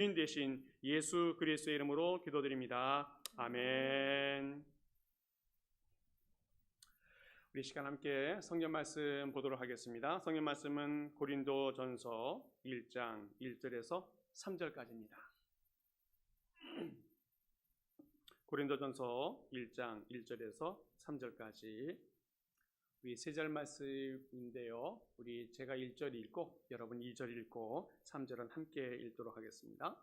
주인 되신 예수 그리스도의 이름으로 기도드립니다. 아멘. 우리 시간 함께 성경 말씀 보도록 하겠습니다. 성경 말씀은 고린도전서 1장 1절에서 3절까지입니다. 고린도전서 1장 1절에서 3절까지 우리 세 절 말씀인데요. 제가 1절 읽고 여러분 2절 읽고 3절은 함께 읽도록 하겠습니다.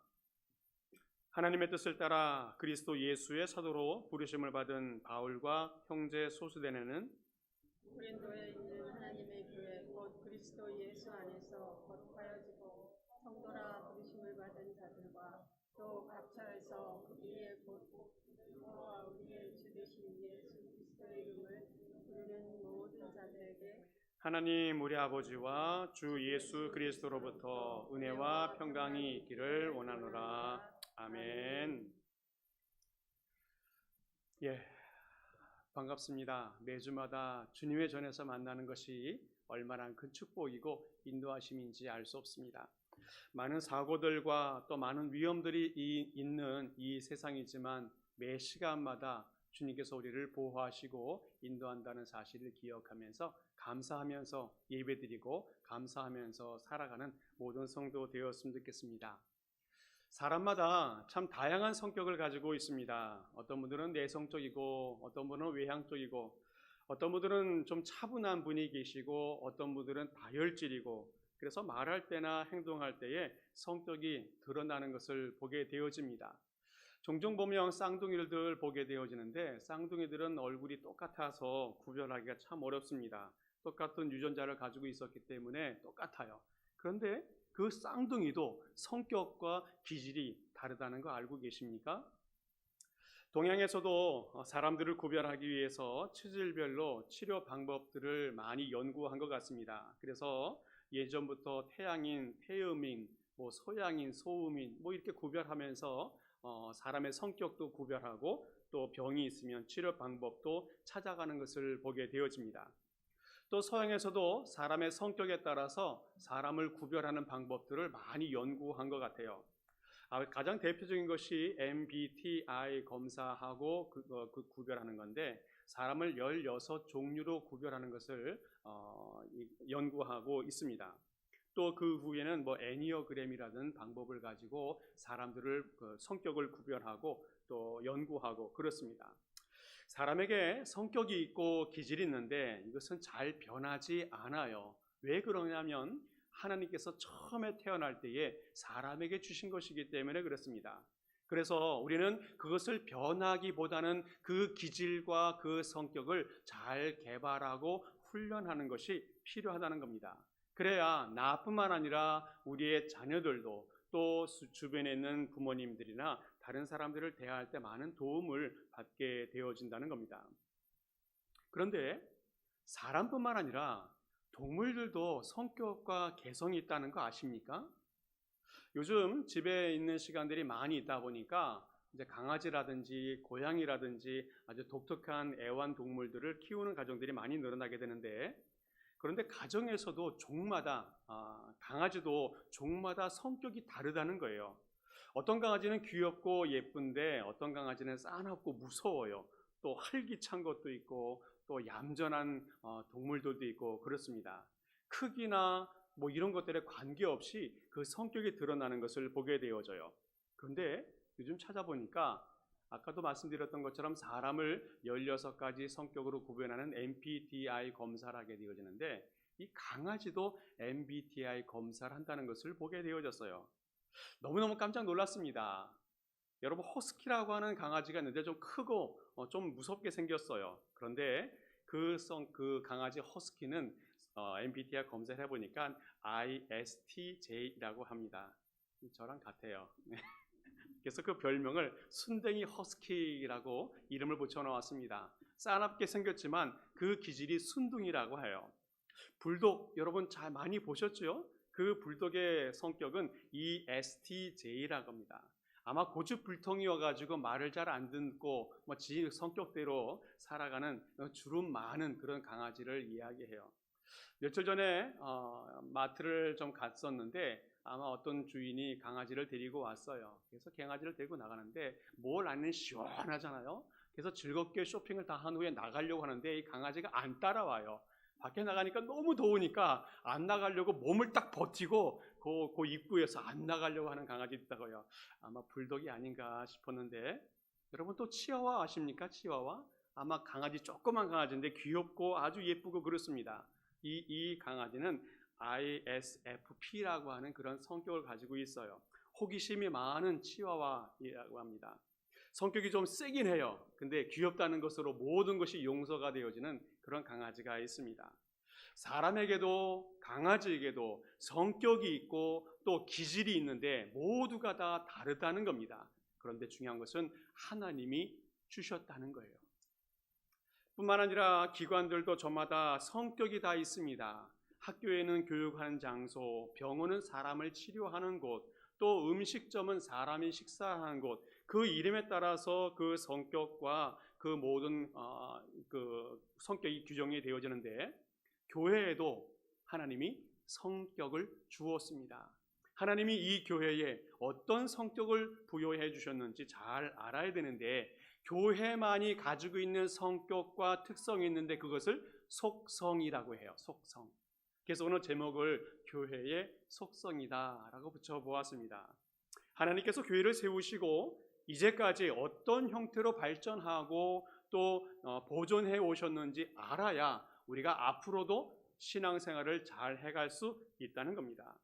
하나님의 뜻을 따라 그리스도 예수의 사도로 부르심을 받은 바울과 형제 소수대네는 고린도에 있는 하나님의 교회 곧 그리스도 예수 안에서 거룩하여지고 성도라 부르심을 받은 자들과 또 각처에서 우리의 곧 그와 우리의 주 되신 예수 그리스도의 이름을 부르는 모든 자들에게 하나님 우리 아버지와 주 예수 그리스도로부터 은혜와 평강이 있기를 원하노라. 아멘. 반갑습니다. 매주마다 주님의 전에서 만나는 것이 얼마나 큰 축복이고 인도하심인지 알 수 없습니다. 많은 사고들과 또 많은 위험들이 있는 이 세상이지만 매 시간마다 주님께서 우리를 보호하시고 인도한다는 사실을 기억하면서 감사하면서 예배드리고 감사하면서 살아가는 모든 성도 되었으면 좋겠습니다. 사람마다 참 다양한 성격을 가지고 있습니다. 어떤 분들은 내성적이고 어떤 분은 외향적이고 어떤 분들은 좀 차분한 분이 계시고 어떤 분들은 다혈질이고 그래서 말할 때나 행동할 때에 성격이 드러나는 것을 보게 되어집니다. 종종 보면 쌍둥이들 보게 되어지는데 쌍둥이들은 얼굴이 똑같아서 구별하기가 참 어렵습니다. 똑같은 유전자를 가지고 있었기 때문에 똑같아요. 그런데 그 쌍둥이도 성격과 기질이 다르다는 거 알고 계십니까? 동양에서도 사람들을 구별하기 위해서 체질별로 치료 방법들을 많이 연구한 것 같습니다. 그래서 예전부터 태양인, 태음인, 소양인, 소음인 이렇게 구별하면서 사람의 성격도 구별하고 또 병이 있으면 치료 방법도 찾아가는 것을 보게 되어집니다. 또 서양에서도 사람의 성격에 따라서 사람을 구별하는 방법들을 많이 연구한 것 같아요. 가장 대표적인 것이 MBTI 검사하고 구별하는 건데 사람을 16종류로 구별하는 것을 연구하고 있습니다. 또 그 후에는 애니어그램이라는 방법을 가지고 사람들을 성격을 구별하고 또 연구하고 그렇습니다. 사람에게 성격이 있고 기질이 있는데 이것은 잘 변하지 않아요. 왜 그러냐면 하나님께서 처음에 태어날 때에 사람에게 주신 것이기 때문에 그렇습니다. 그래서 우리는 그것을 변하기보다는 그 기질과 그 성격을 잘 개발하고 훈련하는 것이 필요하다는 겁니다. 그래야 나뿐만 아니라 우리의 자녀들도 또 주변에 있는 부모님들이나 다른 사람들을 대할 때 많은 도움을 받게 되어진다는 겁니다. 그런데 사람뿐만 아니라 동물들도 성격과 개성이 있다는 거 아십니까? 요즘 집에 있는 시간들이 많이 있다 보니까 이제 강아지라든지 고양이라든지 아주 독특한 애완동물들을 키우는 가정들이 많이 늘어나게 되는데 그런데 가정에서도 종마다 강아지도 종마다 성격이 다르다는 거예요. 어떤 강아지는 귀엽고 예쁜데 어떤 강아지는 싸납고 무서워요. 또 활기찬 것도 있고 또 얌전한 동물들도 있고 그렇습니다. 크기나 이런 것들에 관계없이 그 성격이 드러나는 것을 보게 되어져요. 그런데 요즘 찾아보니까 아까도 말씀드렸던 것처럼 사람을 16가지 성격으로 구별하는 MBTI 검사를 하게 되어지는데 이 강아지도 MBTI 검사를 한다는 것을 보게 되어졌어요. 너무너무 깜짝 놀랐습니다. 여러분 허스키라고 하는 강아지가 있는데 좀 크고 좀 무섭게 생겼어요. 그런데 그 강아지 허스키는 MBTI 검사를 해보니까 ISTJ라고 합니다. 저랑 같아요. 그래서 그 별명을 순댕이 허스키라고 이름을 붙여놓았습니다. 싸납게 생겼지만 그 기질이 순둥이라고 해요. 불독 여러분 잘 많이 보셨죠? 그 불독의 성격은 ESTJ라고 합니다. 아마 고집불통이어가지고 말을 잘 안 듣고 지 성격대로 살아가는 주름 많은 그런 강아지를 이야기해요. 며칠 전에 마트를 좀 갔었는데 아마 어떤 주인이 강아지를 데리고 왔어요. 그래서 강아지를 데리고 나가는데 몰 안은 시원하잖아요. 그래서 즐겁게 쇼핑을 다 한 후에 나가려고 하는데 이 강아지가 안 따라와요. 밖에 나가니까 너무 더우니까 안 나가려고 몸을 딱 버티고 그 입구에서 안 나가려고 하는 강아지 있다고요. 아마 불독이 아닌가 싶었는데, 여러분 또 치와와 아십니까? 치와와? 아마 강아지, 조그만 강아지인데 귀엽고 아주 예쁘고 그렇습니다. 이 강아지는 ISFP라고 하는 그런 성격을 가지고 있어요. 호기심이 많은 치와와이라고 합니다. 성격이 좀 세긴 해요. 근데 귀엽다는 것으로 모든 것이 용서가 되어지는 그런 강아지가 있습니다. 사람에게도 강아지에게도 성격이 있고 또 기질이 있는데 모두가 다 다르다는 겁니다. 그런데 중요한 것은 하나님이 주셨다는 거예요. 뿐만 아니라 기관들도 저마다 성격이 다 있습니다. 학교에는 교육하는 장소, 병원은 사람을 치료하는 곳, 또 음식점은 사람이 식사하는 곳, 그 이름에 따라서 그 성격과 그 모든 그 성격이 규정이 되어지는데, 교회에도 하나님이 성격을 주었습니다. 하나님이 이 교회에 어떤 성격을 부여해 주셨는지 잘 알아야 되는데, 교회만이 가지고 있는 성격과 특성이 있는데 그것을 속성이라고 해요. 속성. 그래서 오늘 제목을 교회의 속성이다라고 붙여보았습니다. 하나님께서 교회를 세우시고 이제까지 어떤 형태로 발전하고 또 보존해 오셨는지 알아야 우리가 앞으로도 신앙생활을 잘 해갈 수 있다는 겁니다.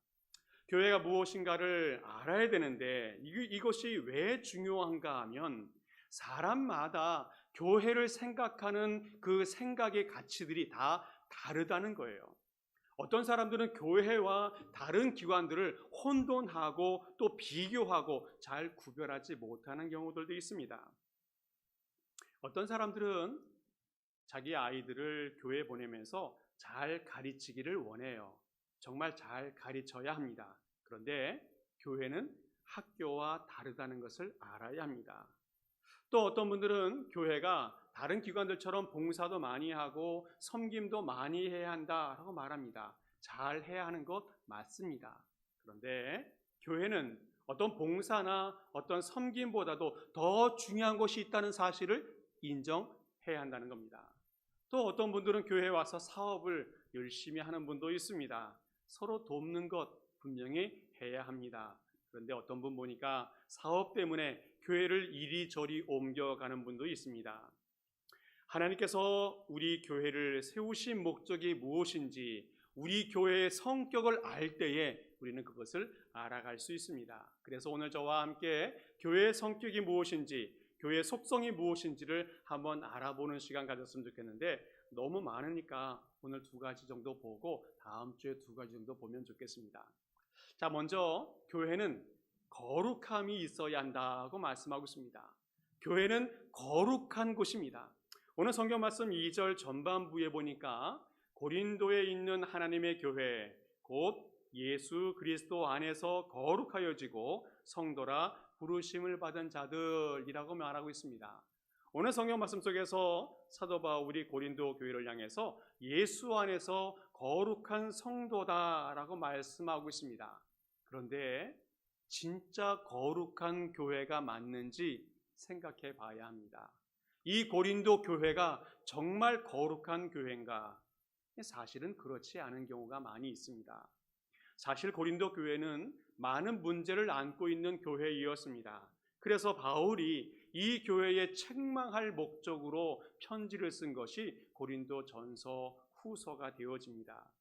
교회가 무엇인가를 알아야 되는데 이것이 왜 중요한가 하면 사람마다 교회를 생각하는 그 생각의 가치들이 다 다르다는 거예요. 어떤 사람들은 교회와 다른 기관들을 혼돈하고 또 비교하고 잘 구별하지 못하는 경우들도 있습니다. 어떤 사람들은 자기 아이들을 교회에 보내면서 잘 가르치기를 원해요. 정말 잘 가르쳐야 합니다. 그런데 교회는 학교와 다르다는 것을 알아야 합니다. 또 어떤 분들은 교회가 다른 기관들처럼 봉사도 많이 하고 섬김도 많이 해야 한다라고 말합니다. 잘 해야 하는 것 맞습니다. 그런데 교회는 어떤 봉사나 어떤 섬김보다도 더 중요한 것이 있다는 사실을 인정해야 한다는 겁니다. 또 어떤 분들은 교회에 와서 사업을 열심히 하는 분도 있습니다. 서로 돕는 것 분명히 해야 합니다. 그런데 어떤 분 보니까 사업 때문에 교회를 이리저리 옮겨가는 분도 있습니다. 하나님께서 우리 교회를 세우신 목적이 무엇인지 우리 교회의 성격을 알 때에 우리는 그것을 알아갈 수 있습니다. 그래서 오늘 저와 함께 교회의 성격이 무엇인지, 교회의 속성이 무엇인지를 한번 알아보는 시간 가졌으면 좋겠는데, 너무 많으니까 오늘 2가지 정도 보고 다음 주에 2가지 정도 보면 좋겠습니다. 자, 먼저 교회는 거룩함이 있어야 한다고 말씀하고 있습니다. 교회는 거룩한 곳입니다. 오늘 성경 말씀 2절 전반부에 보니까 고린도에 있는 하나님의 교회, 곧 예수 그리스도 안에서 거룩하여지고 성도라 부르심을 받은 자들이라고 말하고 있습니다. 오늘 성경 말씀 속에서 사도 바울이 고린도 교회를 향해서 예수 안에서 거룩한 성도다라고 말씀하고 있습니다. 그런데 진짜 거룩한 교회가 맞는지 생각해 봐야 합니다. 이 고린도 교회가 정말 거룩한 교회인가? 사실은 그렇지 않은 경우가 많이 있습니다. 사실 고린도 교회는 많은 문제를 안고 있는 교회이었습니다. 그래서 바울이 이 교회에 책망할 목적으로 편지를 쓴 것이 고린도 전서 후서가 되어집니다.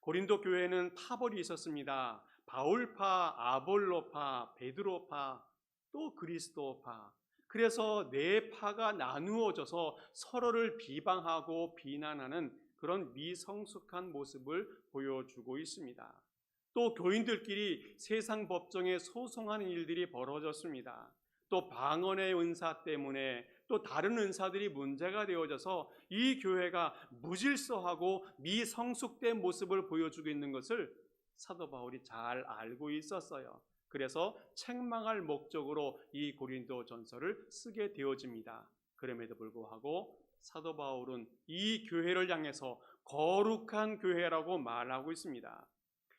고린도 교회에는 파벌이 있었습니다. 바울파, 아볼로파, 베드로파, 또 그리스도파. 그래서 4파가 나누어져서 서로를 비방하고 비난하는 그런 미성숙한 모습을 보여주고 있습니다. 또 교인들끼리 세상 법정에 소송하는 일들이 벌어졌습니다. 또 방언의 은사 때문에 또 다른 은사들이 문제가 되어져서 이 교회가 무질서하고 미성숙된 모습을 보여주고 있는 것을 사도 바울이 잘 알고 있었어요. 그래서 책망할 목적으로 이 고린도 전서를 쓰게 되어집니다. 그럼에도 불구하고 사도 바울은 이 교회를 향해서 거룩한 교회라고 말하고 있습니다.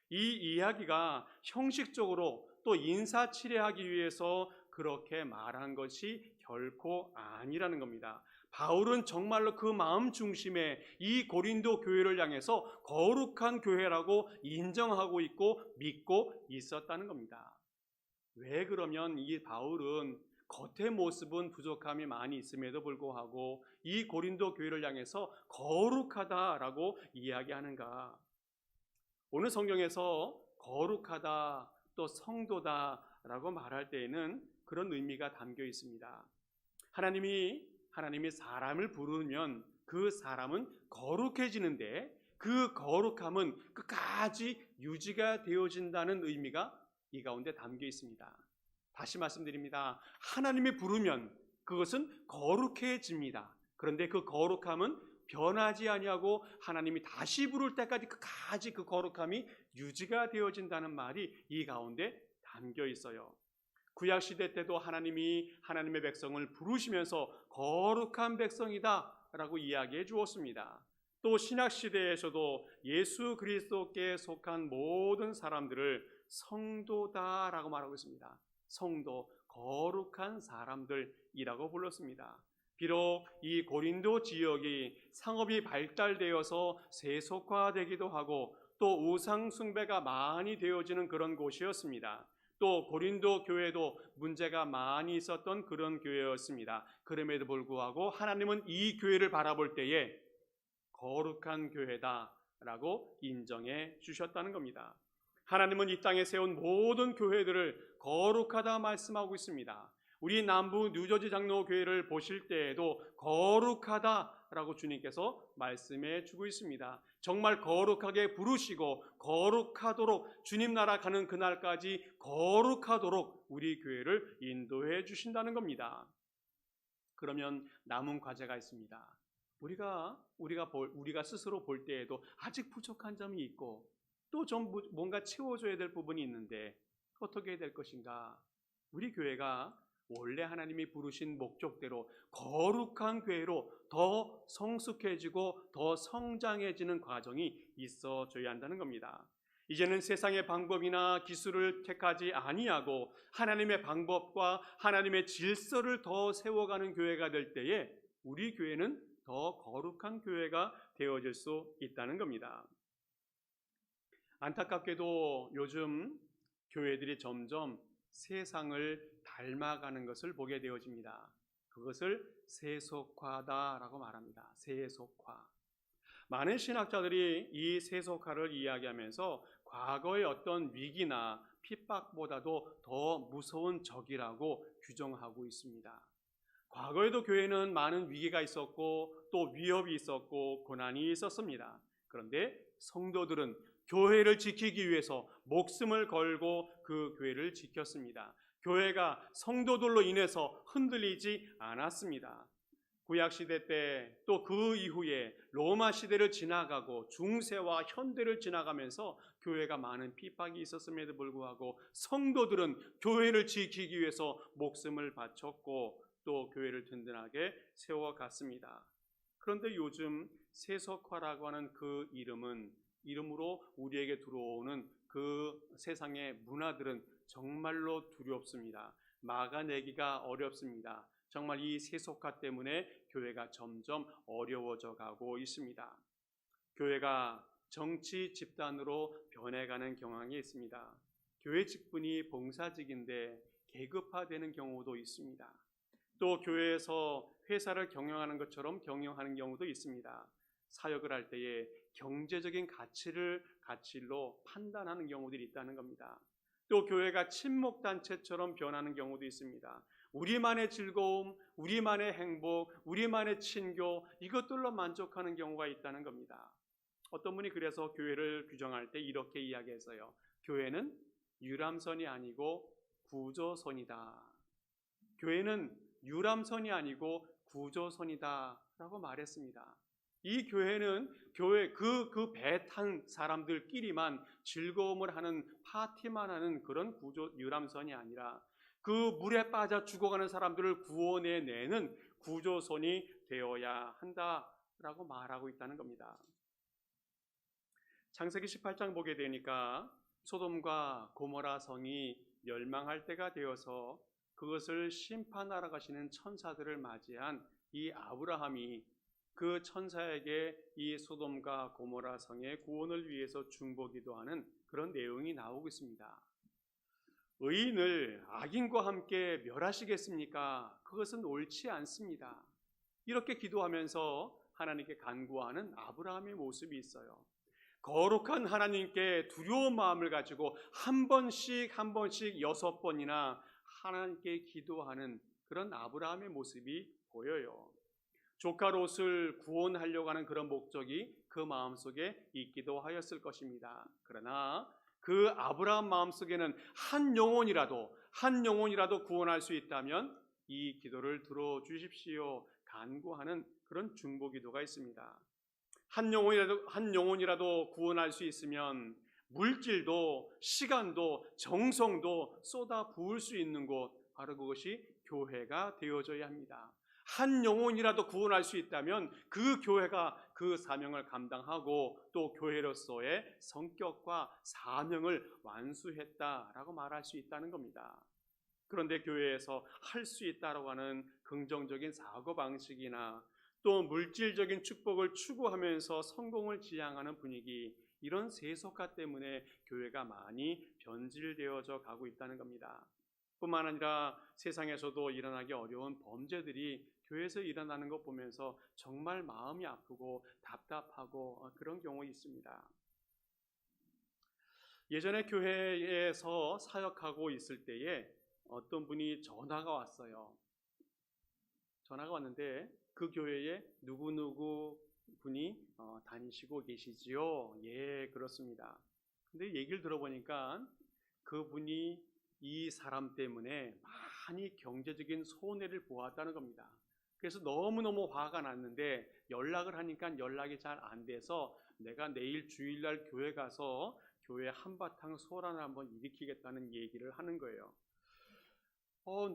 이 이야기가 형식적으로 또 인사치레하기 위해서 그렇게 말한 것이 결코 아니라는 겁니다. 바울은 정말로 그 마음 중심에 이 고린도 교회를 향해서 거룩한 교회라고 인정하고 있고 믿고 있었다는 겁니다. 왜 그러면 이 바울은 겉의 모습은 부족함이 많이 있음에도 불구하고 이 고린도 교회를 향해서 거룩하다라고 이야기하는가? 오늘 성경에서 거룩하다 또 성도다라고 말할 때에는 그런 의미가 담겨 있습니다. 하나님이 사람을 부르면 그 사람은 거룩해지는데 그 거룩함은 끝까지 유지가 되어진다는 의미가 이 가운데 담겨 있습니다. 다시 말씀드립니다. 하나님이 부르면 그것은 거룩해집니다. 그런데 그 거룩함은 변하지 아니하고 하나님이 다시 부를 때까지 끝까지 그 거룩함이 유지가 되어진다는 말이 이 가운데 담겨 있어요. 구약 시대 때도 하나님이 하나님의 백성을 부르시면서 거룩한 백성이다라고 이야기해 주었습니다. 또 신약 시대에서도 예수 그리스도께 속한 모든 사람들을 성도다라고 말하고 있습니다. 성도, 거룩한 사람들이라고 불렀습니다. 비록 이 고린도 지역이 상업이 발달되어서 세속화되기도 하고 또 우상 숭배가 많이 되어지는 그런 곳이었습니다. 또 고린도 교회도 문제가 많이 있었던 그런 교회였습니다. 그럼에도 불구하고 하나님은 이 교회를 바라볼 때에 거룩한 교회다라고 인정해 주셨다는 겁니다. 하나님은 이 땅에 세운 모든 교회들을 거룩하다 말씀하고 있습니다. 우리 남부 뉴저지 장로교회를 보실 때에도 거룩하다라고 주님께서 말씀해 주고 있습니다. 정말 거룩하게 부르시고 거룩하도록 주님 나라 가는 그날까지 거룩하도록 우리 교회를 인도해 주신다는 겁니다. 그러면 남은 과제가 있습니다. 우리가 스스로 볼 때에도 아직 부족한 점이 있고 또 좀 뭔가 채워줘야 될 부분이 있는데 어떻게 해야 될 것인가? 우리 교회가 원래 하나님이 부르신 목적대로 거룩한 교회로 더 성숙해지고 더 성장해지는 과정이 있어줘야 한다는 겁니다. 이제는 세상의 방법이나 기술을 택하지 아니하고 하나님의 방법과 하나님의 질서를 더 세워가는 교회가 될 때에 우리 교회는 더 거룩한 교회가 되어질 수 있다는 겁니다. 안타깝게도 요즘 교회들이 점점 세상을 닮아가는 것을 보게 되어집니다. 그것을 세속화다라고 말합니다. 세속화. 많은 신학자들이 이 세속화를 이야기하면서 과거의 어떤 위기나 핍박보다도 더 무서운 적이라고 규정하고 있습니다. 과거에도 교회는 많은 위기가 있었고 또 위협이 있었고 고난이 있었습니다. 그런데 성도들은 교회를 지키기 위해서 목숨을 걸고 그 교회를 지켰습니다. 교회가 성도들로 인해서 흔들리지 않았습니다. 구약 시대 때 또 그 이후에 로마 시대를 지나가고 중세와 현대를 지나가면서 교회가 많은 핍박이 있었음에도 불구하고 성도들은 교회를 지키기 위해서 목숨을 바쳤고 또 교회를 든든하게 세워갔습니다. 그런데 요즘 세속화라고 하는 그 이름으로 우리에게 들어오는 그 세상의 문화들은 정말로 두렵습니다. 막아내기가 어렵습니다. 정말 이 세속화 때문에 교회가 점점 어려워져 가고 있습니다. 교회가 정치 집단으로 변해가는 경향이 있습니다. 교회 직분이 봉사직인데 계급화되는 경우도 있습니다. 또 교회에서 회사를 경영하는 것처럼 경영하는 경우도 있습니다. 사역을 할 때에 경제적인 가치로 판단하는 경우들이 있다는 겁니다. 또 교회가 친목단체처럼 변하는 경우도 있습니다. 우리만의 즐거움, 우리만의 행복, 우리만의 친교 이것들로 만족하는 경우가 있다는 겁니다. 어떤 분이 그래서 교회를 규정할 때 이렇게 이야기했어요. 교회는 유람선이 아니고 구조선이다. 교회는 유람선이 아니고 구조선이다 라고 말했습니다. 이 교회는 그 배 탄 사람들끼리만 즐거움을 하는 파티만 하는 그런 유람선이 아니라 그 물에 빠져 죽어가는 사람들을 구원해내는 구조선이 되어야 한다라고 말하고 있다는 겁니다. 창세기 18장 보게 되니까 소돔과 고모라 성이 멸망할 때가 되어서 그것을 심판하러 가시는 천사들을 맞이한 이 아브라함이 그 천사에게 이 소돔과 고모라 성의 구원을 위해서 중보기도하는 그런 내용이 나오고 있습니다. 의인을 악인과 함께 멸하시겠습니까? 그것은 옳지 않습니다. 이렇게 기도하면서 하나님께 간구하는 아브라함의 모습이 있어요. 거룩한 하나님께 두려운 마음을 가지고 한 번씩 6번이나 하나님께 기도하는 그런 아브라함의 모습이 보여요. 조카 롯을 구원하려고 하는 그런 목적이 그 마음속에 있기도 하였을 것입니다. 그러나 그 아브라함 마음속에는 한 영혼이라도 구원할 수 있다면 이 기도를 들어주십시오 간구하는 그런 중보기도가 있습니다. 한 영혼이라도 구원할 수 있으면 물질도 시간도 정성도 쏟아 부을 수 있는 곳, 바로 그것이 교회가 되어져야 합니다. 한 영혼이라도 구원할 수 있다면 그 교회가 그 사명을 감당하고 또 교회로서의 성격과 사명을 완수했다라고 말할 수 있다는 겁니다. 그런데 교회에서 할 수 있다라고 하는 긍정적인 사고방식이나 또 물질적인 축복을 추구하면서 성공을 지향하는 분위기, 이런 세속화 때문에 교회가 많이 변질되어져 가고 있다는 겁니다. 뿐만 아니라 세상에서도 일어나기 어려운 범죄들이 교회에서 일어나는 것 보면서 정말 마음이 아프고 답답하고 그런 경우 있습니다. 예전에 교회에서 사역하고 있을 때에 어떤 분이 전화가 왔어요. 전화가 왔는데 그 교회에 누구누구 분이 다니시고 계시지요? 예, 그렇습니다. 근데 얘기를 들어보니까 그분이 이 사람 때문에 많이 경제적인 손해를 보았다는 겁니다. 그래서 너무너무 화가 났는데 연락을 하니까 연락이 잘 안 돼서 내가 내일 주일날 교회 가서 교회 한바탕 소란을 한번 일으키겠다는 얘기를 하는 거예요.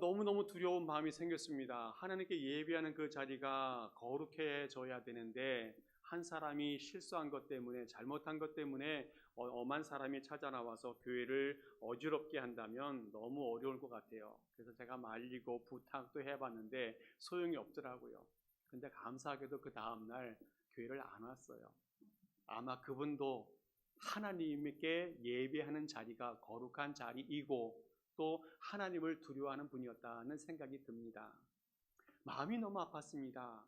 너무너무 두려운 마음이 생겼습니다. 하나님께 예배하는 그 자리가 거룩해져야 되는데 한 사람이 실수한 것 때문에, 잘못한 것 때문에 엄한 사람이 찾아 나와서 교회를 어지럽게 한다면 너무 어려울 것 같아요. 그래서 제가 말리고 부탁도 해봤는데 소용이 없더라고요. 근데 감사하게도 그 다음날 교회를 안 왔어요. 아마 그분도 하나님께 예배하는 자리가 거룩한 자리이고 또 하나님을 두려워하는 분이었다는 생각이 듭니다. 마음이 너무 아팠습니다.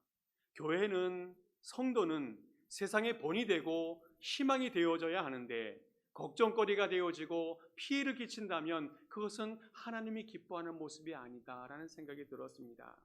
교회는, 성도는 세상의 본이 되고 희망이 되어져야 하는데 걱정거리가 되어지고 피해를 끼친다면 그것은 하나님이 기뻐하는 모습이 아니다라는 생각이 들었습니다.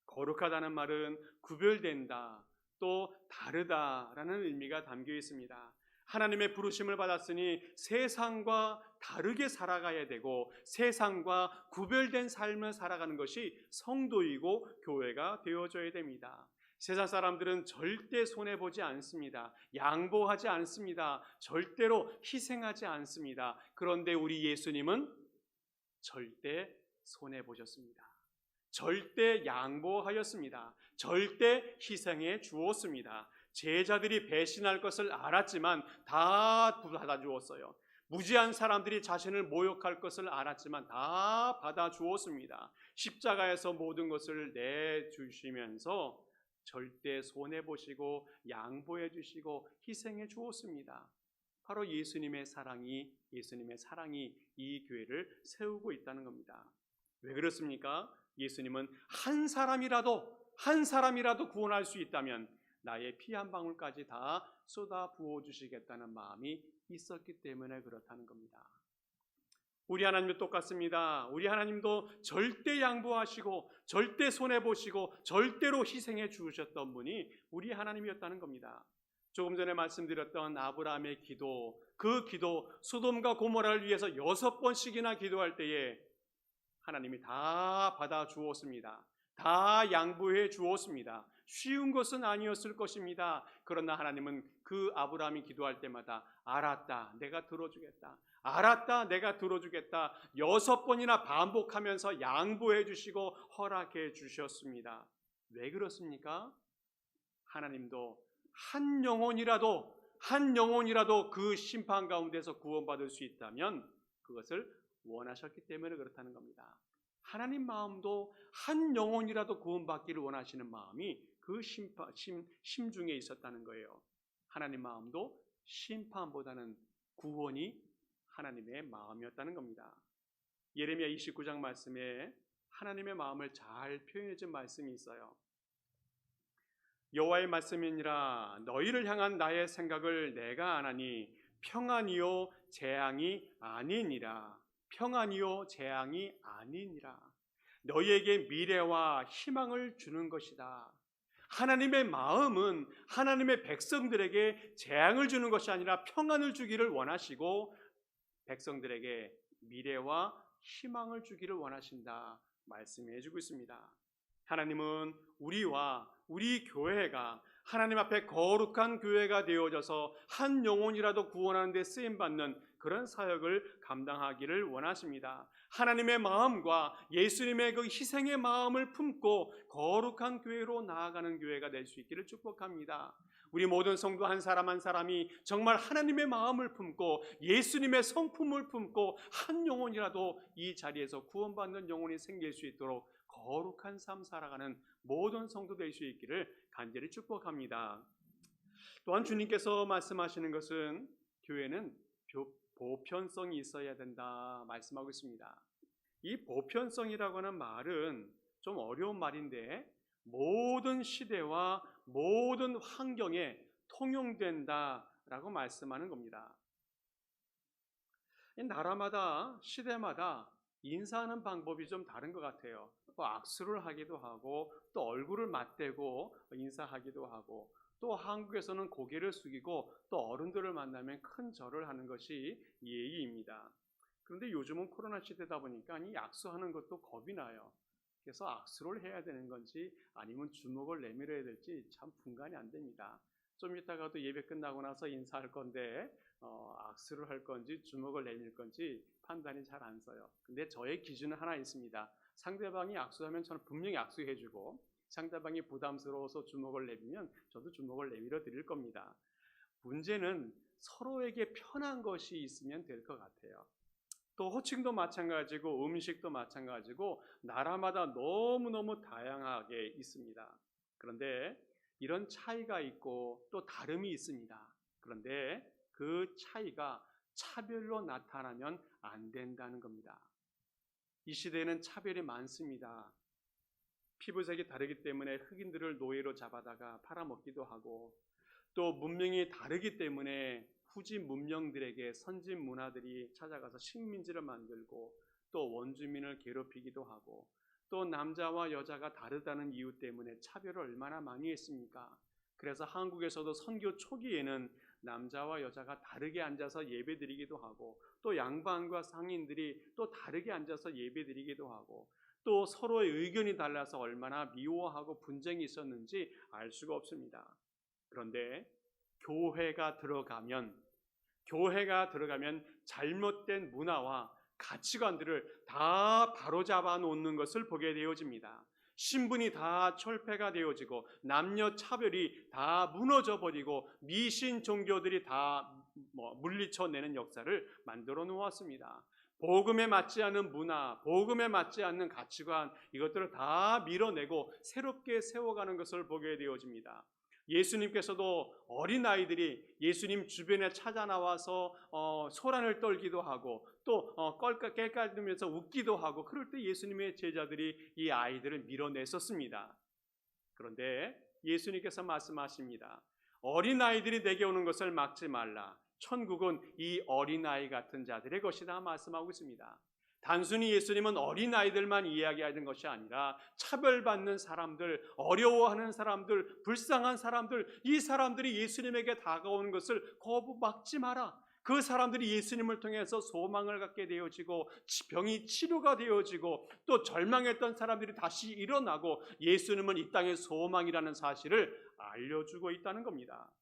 거룩하다는 말은 구별된다, 또 다르다라는 의미가 담겨 있습니다. 하나님의 부르심을 받았으니 세상과 다르게 살아가야 되고 세상과 구별된 삶을 살아가는 것이 성도이고 교회가 되어져야 됩니다. 세상 사람들은 절대 손해보지 않습니다. 양보하지 않습니다. 절대로 희생하지 않습니다. 그런데 우리 예수님은 절대 손해보셨습니다. 절대 양보하였습니다. 절대 희생해 주었습니다. 제자들이 배신할 것을 알았지만 다 받아주었어요. 무지한 사람들이 자신을 모욕할 것을 알았지만 다 받아주었습니다. 십자가에서 모든 것을 내주시면서 절대 손해보시고 양보해 주시고 희생해 주었습니다. 바로 예수님의 사랑이 이 교회를 세우고 있다는 겁니다. 왜 그렇습니까? 예수님은 한 사람이라도 구원할 수 있다면 나의 피 한 방울까지 다 쏟아 부어 주시겠다는 마음이 있었기 때문에 그렇다는 겁니다. 우리 하나님도 똑같습니다. 우리 하나님도 절대 양보하시고 절대 손해보시고 절대로 희생해 주셨던 분이 우리 하나님이었다는 겁니다. 조금 전에 말씀드렸던 아브라함의 기도, 그 기도, 소돔과 고모라를 위해서 6번씩이나 기도할 때에 하나님이 다 받아주었습니다. 다 양보해 주었습니다. 쉬운 것은 아니었을 것입니다. 그러나 하나님은 그 아브라함이 기도할 때마다 알았다, 내가 들어주겠다. 알았다, 내가 들어주겠다. 6번이나 반복하면서 양보해 주시고 허락해 주셨습니다. 왜 그렇습니까? 하나님도 한 한 영혼이라도 그 심판 가운데서 구원받을 수 있다면 그것을 원하셨기 때문에 그렇다는 겁니다. 하나님 마음도 한 영혼이라도 구원받기를 원하시는 마음이 그 심중에 있었다는 거예요. 하나님 마음도 심판보다는 구원이 하나님의 마음이었다는 겁니다. 예레미야 29장 말씀에 하나님의 마음을 잘 표현해 준 말씀이 있어요. 여호와의 말씀이니라 너희를 향한 나의 생각을 내가 아나니 평안이요 재앙이 아니니라. 평안이요 재앙이 아니니라. 너희에게 미래와 희망을 주는 것이다. 하나님의 마음은 하나님의 백성들에게 재앙을 주는 것이 아니라 평안을 주기를 원하시고 백성들에게 미래와 희망을 주기를 원하신다 말씀해 주고 있습니다. 하나님은 우리와 우리 교회가 하나님 앞에 거룩한 교회가 되어져서 한 영혼이라도 구원하는 데 쓰임받는 그런 사역을 감당하기를 원하십니다. 하나님의 마음과 예수님의 그 희생의 마음을 품고 거룩한 교회로 나아가는 교회가 될 수 있기를 축복합니다. 우리 모든 성도 한 사람 한 사람이 정말 하나님의 마음을 품고 예수님의 성품을 품고 한 영혼이라도 이 자리에서 구원받는 영혼이 생길 수 있도록 거룩한 삶 살아가는 모든 성도 될 수 있기를 간절히 축복합니다. 또한 주님께서 말씀하시는 것은 교회는 보편성이 있어야 된다 말씀하고 있습니다. 이 보편성이라고 하는 말은 좀 어려운 말인데 모든 시대와 모든 환경에 통용된다라고 말씀하는 겁니다. 나라마다 시대마다 인사하는 방법이 좀 다른 것 같아요. 또 악수를 하기도 하고 또 얼굴을 맞대고 인사하기도 하고 또 한국에서는 고개를 숙이고 또 어른들을 만나면 큰 절을 하는 것이 예의입니다. 그런데 요즘은 코로나 시대다 보니까 이 악수하는 것도 겁이 나요. 그래서 악수를 해야 되는 건지 아니면 주먹을 내밀어야 될지 참 분간이 안 됩니다. 좀 이따가도 예배 끝나고 나서 인사할 건데 악수를 할 건지 주먹을 내밀 건지 판단이 잘 안 서요. 근데 저의 기준은 하나 있습니다. 상대방이 악수하면 저는 분명히 악수해주고 상대방이 부담스러워서 주먹을 내밀면 저도 주먹을 내밀어 드릴 겁니다. 문제는 서로에게 편한 것이 있으면 될 것 같아요. 또 호칭도 마찬가지고 음식도 마찬가지고 나라마다 너무너무 다양하게 있습니다. 그런데 이런 차이가 있고 또 다름이 있습니다. 그런데 그 차이가 차별로 나타나면 안 된다는 겁니다. 이 시대에는 차별이 많습니다. 피부색이 다르기 때문에 흑인들을 노예로 잡아다가 팔아먹기도 하고 또 문명이 다르기 때문에 후진 문명들에게 선진 문화들이 찾아가서 식민지를 만들고 또 원주민을 괴롭히기도 하고 또 남자와 여자가 다르다는 이유 때문에 차별을 얼마나 많이 했습니까? 그래서 한국에서도 선교 초기에는 남자와 여자가 다르게 앉아서 예배드리기도 하고 또 양반과 상인들이 또 다르게 앉아서 예배드리기도 하고 또 서로의 의견이 달라서 얼마나 미워하고 분쟁이 있었는지 알 수가 없습니다. 그런데 교회가 들어가면 잘못된 문화와 가치관들을 다 바로잡아 놓는 것을 보게 되어집니다. 신분이 다 철폐가 되어지고 남녀 차별이 다 무너져 버리고 미신 종교들이 다 물리쳐내는 역사를 만들어 놓았습니다. 복음에 맞지 않는 문화, 복음에 맞지 않는 가치관 이것들을 다 밀어내고 새롭게 세워가는 것을 보게 되어집니다. 예수님께서도 어린아이들이 예수님 주변에 찾아 나와서 소란을 떨기도 하고 또 깔깔대면서 웃기도 하고 그럴 때 예수님의 제자들이 이 아이들을 밀어냈었습니다. 그런데 예수님께서 말씀하십니다. 어린아이들이 내게 오는 것을 막지 말라. 천국은 이 어린아이 같은 자들의 것이다 말씀하고 있습니다. 단순히 예수님은 어린아이들만 이야기하는 것이 아니라 차별받는 사람들, 어려워하는 사람들, 불쌍한 사람들, 이 사람들이 예수님에게 다가오는 것을 막지 마라. 그 사람들이 예수님을 통해서 소망을 갖게 되어지고 병이 치료가 되어지고 또 절망했던 사람들이 다시 일어나고 예수님은 이 땅의 소망이라는 사실을 알려주고 있다는 겁니다.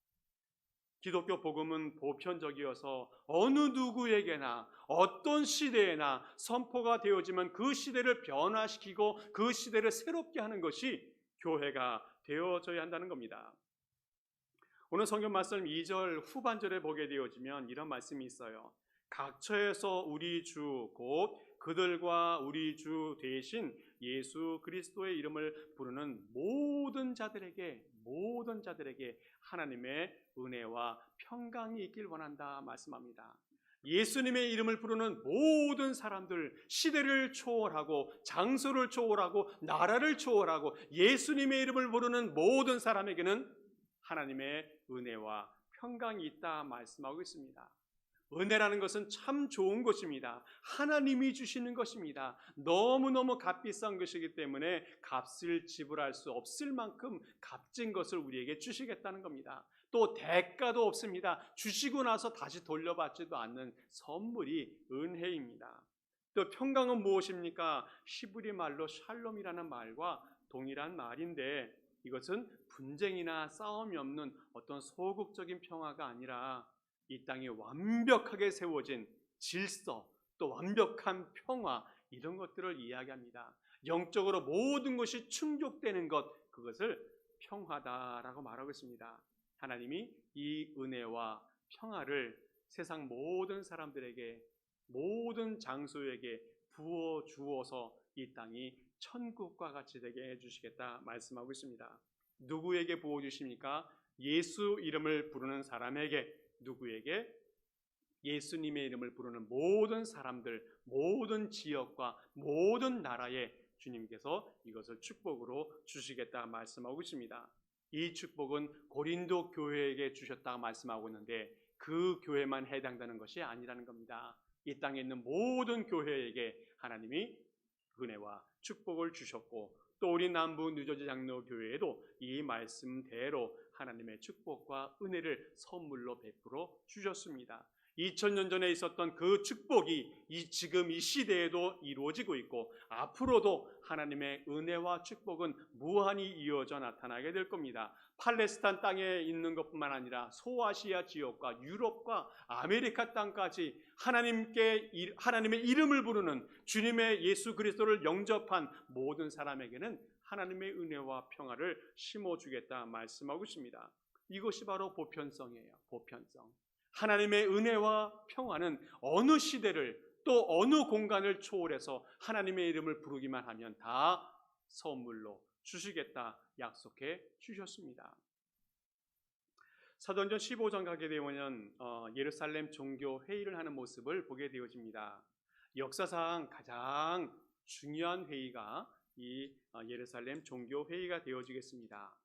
기독교 복음은 보편적이어서 어느 누구에게나 어떤 시대에나 선포가 되어지면 그 시대를 변화시키고 그 시대를 새롭게 하는 것이 교회가 되어져야 한다는 겁니다. 오늘 성경 말씀 2절 후반절에 보게 되어지면 이런 말씀이 있어요. 각처에서 우리 주 곧 그들과 우리 주 대신 예수 그리스도의 이름을 부르는 모든 자들에게 하나님의 은혜와 평강이 있길 원한다 말씀합니다. 예수님의 이름을 부르는 모든 사람들, 시대를 초월하고 장소를 초월하고 나라를 초월하고 예수님의 이름을 부르는 모든 사람에게는 하나님의 은혜와 평강이 있다 말씀하고 있습니다. 은혜라는 것은 참 좋은 것입니다. 하나님이 주시는 것입니다. 너무너무 값비싼 것이기 때문에 값을 지불할 수 없을 만큼 값진 것을 우리에게 주시겠다는 겁니다. 또 대가도 없습니다. 주시고 나서 다시 돌려받지도 않는 선물이 은혜입니다. 또 평강은 무엇입니까? 히브리 말로 샬롬이라는 말과 동일한 말인데 이것은 분쟁이나 싸움이 없는 어떤 소극적인 평화가 아니라 이 땅에 완벽하게 세워진 질서, 또 완벽한 평화, 이런 것들을 이야기합니다. 영적으로 모든 것이 충족되는 것, 그것을 평화다라고 말하고 있습니다. 하나님이 이 은혜와 평화를 세상 모든 사람들에게, 모든 장소에게 부어 주어서 이 땅이 천국과 같이 되게 해주시겠다 말씀하고 있습니다. 누구에게 부어 주십니까? 예수 이름을 부르는 사람에게. 누구에게? 예수님의 이름을 부르는 모든 사람들, 모든 지역과 모든 나라에 주님께서 이것을 축복으로 주시겠다 말씀하고 있습니다. 이 축복은 고린도 교회에게 주셨다 말씀하고 있는데 그 교회만 해당되는 것이 아니라는 겁니다. 이 땅에 있는 모든 교회에게 하나님이 은혜와 축복을 주셨고 또 우리 남부 뉴저지 장로교회에도 이 말씀대로 하나님의 축복과 은혜를 선물로 베풀어 주셨습니다. 2000년 전에 있었던 그 축복이 지금 이 시대에도 이루어지고 있고 앞으로도 하나님의 은혜와 축복은 무한히 이어져 나타나게 될 겁니다. 팔레스타인 땅에 있는 것뿐만 아니라 소아시아 지역과 유럽과 아메리카 땅까지 하나님의 이름을 부르는 주님의 예수 그리스도를 영접한 모든 사람에게는 하나님의 은혜와 평화를 심어주겠다 말씀하고 있습니다. 이것이 바로 보편성이에요. 보편성. 하나님의 은혜와 평화는 어느 시대를 또 어느 공간을 초월해서 하나님의 이름을 부르기만 하면 다 선물로 주시겠다 약속해 주셨습니다. 사도행전 15장 가게 되면 예루살렘 종교 회의를 하는 모습을 보게 되어집니다. 역사상 가장 중요한 회의가 이 예루살렘 종교 회의가 되어지겠습니다.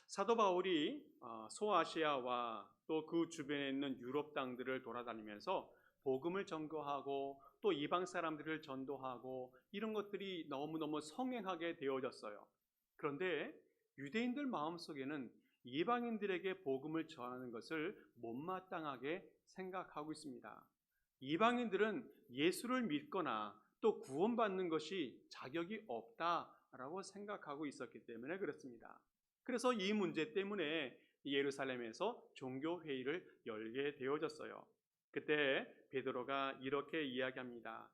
사도 바울이 소아시아와 또 그 주변에 있는 유럽 땅들을 돌아다니면서 복음을 전거하고 또 이방 사람들을 전도하고 이런 것들이 너무너무 성행하게 되어졌어요. 그런데 유대인들 마음속에는 이방인들에게 복음을 전하는 것을 못마땅하게 생각하고 있습니다. 이방인들은 예수를 믿거나 또 구원받는 것이 자격이 없다라고 생각하고 있었기 때문에 그렇습니다. 그래서 이 문제 때문에 예루살렘에서 종교회의를 열게 되어졌어요. 그때 베드로가 이렇게 이야기합니다.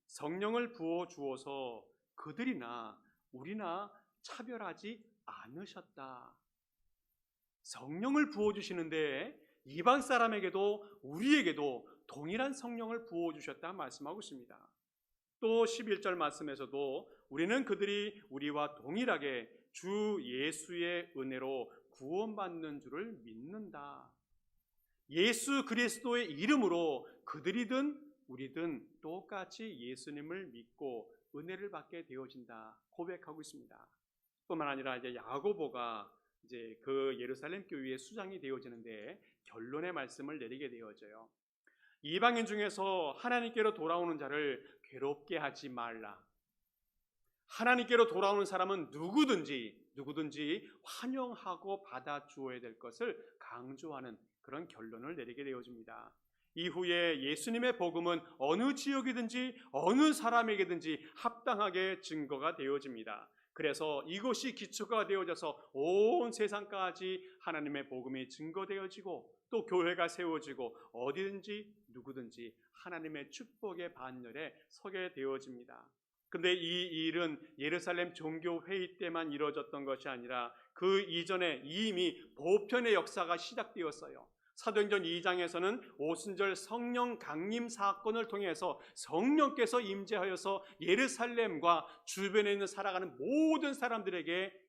성령을 부어 주어서 그들이나 우리나 차별하지 않으셨다. 성령을 부어 주시는데 이방 사람에게도 우리에게도 동일한 성령을 부어 주셨다 말씀하고 있습니다. 또 11절 말씀에서도 우리는 그들이 우리와 동일하게 주 예수의 은혜로 구원받는 줄을 믿는다. 예수 그리스도의 이름으로 그들이든 우리든 똑같이 예수님을 믿고 은혜를 받게 되어진다 고백하고 있습니다. 뿐만 아니라 이제 야고보가 이제 그 예루살렘 교회의 수장이 되어지는데 결론의 말씀을 내리게 되어져요. 이방인 중에서 하나님께로 돌아오는 자를 괴롭게 하지 말라. 하나님께로 돌아오는 사람은 누구든지 환영하고 받아주어야 될 것을 강조하는 그런 결론을 내리게 되어집니다. 이후에 예수님의 복음은 어느 지역이든지 어느 사람에게든지 합당하게 증거가 되어집니다. 그래서 이것이 기초가 되어져서 온 세상까지 하나님의 복음이 증거되어지고 또 교회가 세워지고 어디든지 누구든지 하나님의 축복의 반열에 서게 되어집니다. 근데 이 일은 예루살렘 종교회의 때만 이루어졌던 것이 아니라 그 이전에 이미 보편의 역사가 시작되었어요. 사도행전 2장에서는 오순절 성령 강림 사건을 통해서 성령께서 임재하여서 예루살렘과 주변에 있는 살아가는 모든 사람들에게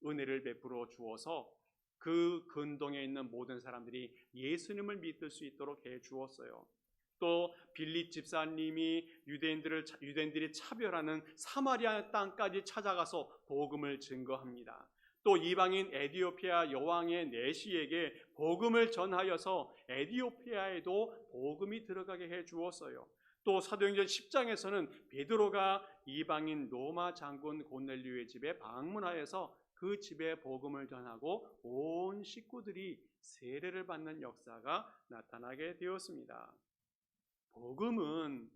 은혜를 베풀어 주어서 그 근동에 있는 모든 사람들이 예수님을 믿을 수 있도록 해 주었어요. 또 빌립 집사님이 유대인들이 차별하는 사마리아 땅까지 찾아가서 복음을 증거합니다. 또 이방인 에디오피아 여왕의 내시에게 복음을 전하여서 에디오피아에도 복음이 들어가게 해 주었어요. 또 사도행전 10장에서는 베드로가 이방인 로마 장군 고넬료의 집에 방문하여서 그 집에 복음을 전하고 온 식구들이 세례를 받는 역사가 나타나게 되었습니다. 복음은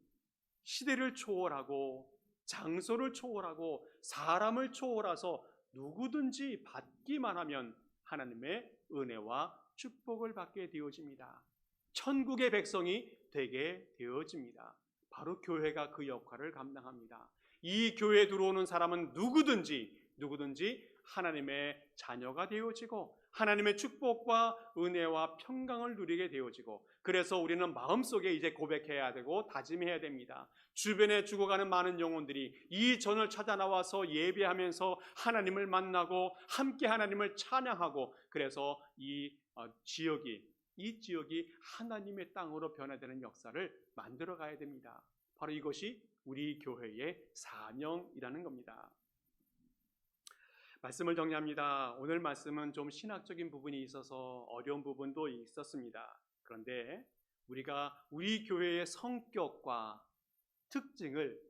시대를 초월하고 장소를 초월하고 사람을 초월해서 누구든지 받기만 하면 하나님의 은혜와 축복을 받게 되어집니다. 천국의 백성이 되게 되어집니다. 바로 교회가 그 역할을 감당합니다. 이 교회에 들어오는 사람은 누구든지 하나님의 자녀가 되어지고 하나님의 축복과 은혜와 평강을 누리게 되어지고, 그래서 우리는 마음속에 이제 고백해야 되고 다짐해야 됩니다. 주변에 죽어가는 많은 영혼들이 이 전을 찾아 나와서 예배하면서 하나님을 만나고 함께 하나님을 찬양하고, 그래서 이 지역이 하나님의 땅으로 변화되는 역사를 만들어 가야 됩니다. 바로 이것이 우리 교회의 사명이라는 겁니다. 말씀을 정리합니다. 오늘 말씀은 좀 신학적인 부분이 있어서 어려운 부분도 있었습니다. 그런데 우리가 우리 교회의 성격과 특징을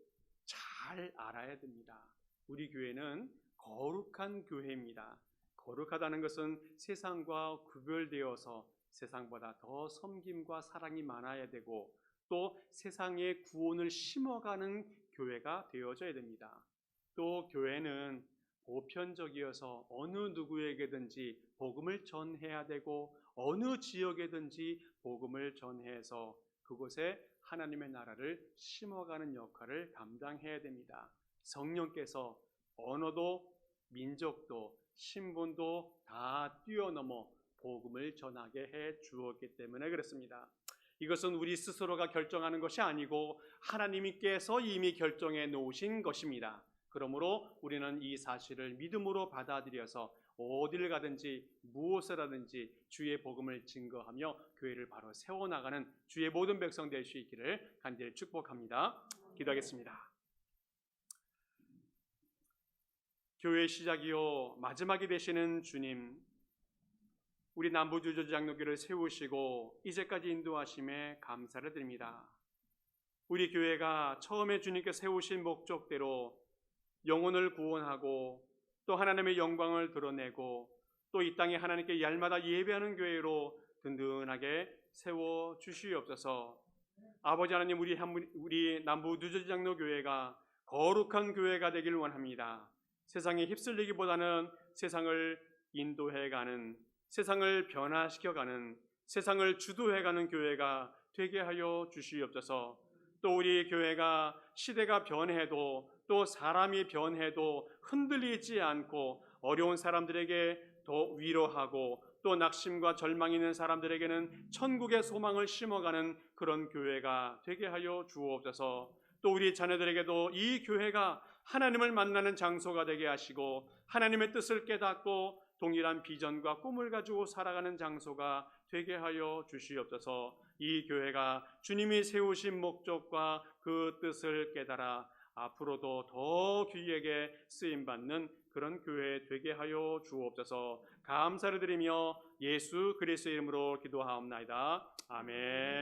잘 알아야 됩니다. 우리 교회는 거룩한 교회입니다. 거룩하다는 것은 세상과 구별되어서 세상보다 더 섬김과 사랑이 많아야 되고, 또 세상의 구원을 심어가는 교회가 되어져야 됩니다. 또 교회는 보편적이어서 어느 누구에게든지 복음을 전해야 되고, 어느 지역에든지 복음을 전해서 그곳에 하나님의 나라를 심어가는 역할을 감당해야 됩니다. 성령께서 언어도 민족도 신분도 다 뛰어넘어 복음을 전하게 해 주었기 때문에 그렇습니다. 이것은 우리 스스로가 결정하는 것이 아니고 하나님께서 이미 결정해 놓으신 것입니다. 그러므로 우리는 이 사실을 믿음으로 받아들여서 어디를 가든지 무엇을 하든지 주의 복음을 증거하며 교회를 바로 세워나가는 주의 모든 백성 될 수 있기를 간절히 축복합니다. 기도하겠습니다. 교회의 시작이요 마지막이 되시는 주님, 우리 남부주저장로교를 세우시고 이제까지 인도하심에 감사를 드립니다. 우리 교회가 처음에 주님께 세우신 목적대로 영혼을 구원하고 또 하나님의 영광을 드러내고 또 이 땅에 하나님께 날마다 예배하는 교회로 든든하게 세워 주시옵소서. 아버지 하나님, 우리 남부 누저장로 교회가 거룩한 교회가 되길 원합니다. 세상에 휩쓸리기보다는 세상을 인도해가는, 세상을 변화시켜가는, 세상을 주도해가는 교회가 되게 하여 주시옵소서. 또 우리 교회가 시대가 변해도 또 사람이 변해도 흔들리지 않고 어려운 사람들에게 더 위로하고 또 낙심과 절망이 있는 사람들에게는 천국의 소망을 심어가는 그런 교회가 되게 하여 주옵소서. 또 우리 자녀들에게도 이 교회가 하나님을 만나는 장소가 되게 하시고 하나님의 뜻을 깨닫고 동일한 비전과 꿈을 가지고 살아가는 장소가 되게 하여 주시옵소서. 이 교회가 주님이 세우신 목적과 그 뜻을 깨달아 앞으로도 더 귀하게 쓰임받는 그런 교회 되게 하여 주옵소서. 감사를 드리며 예수 그리스도의 이름으로 기도하옵나이다. 아멘.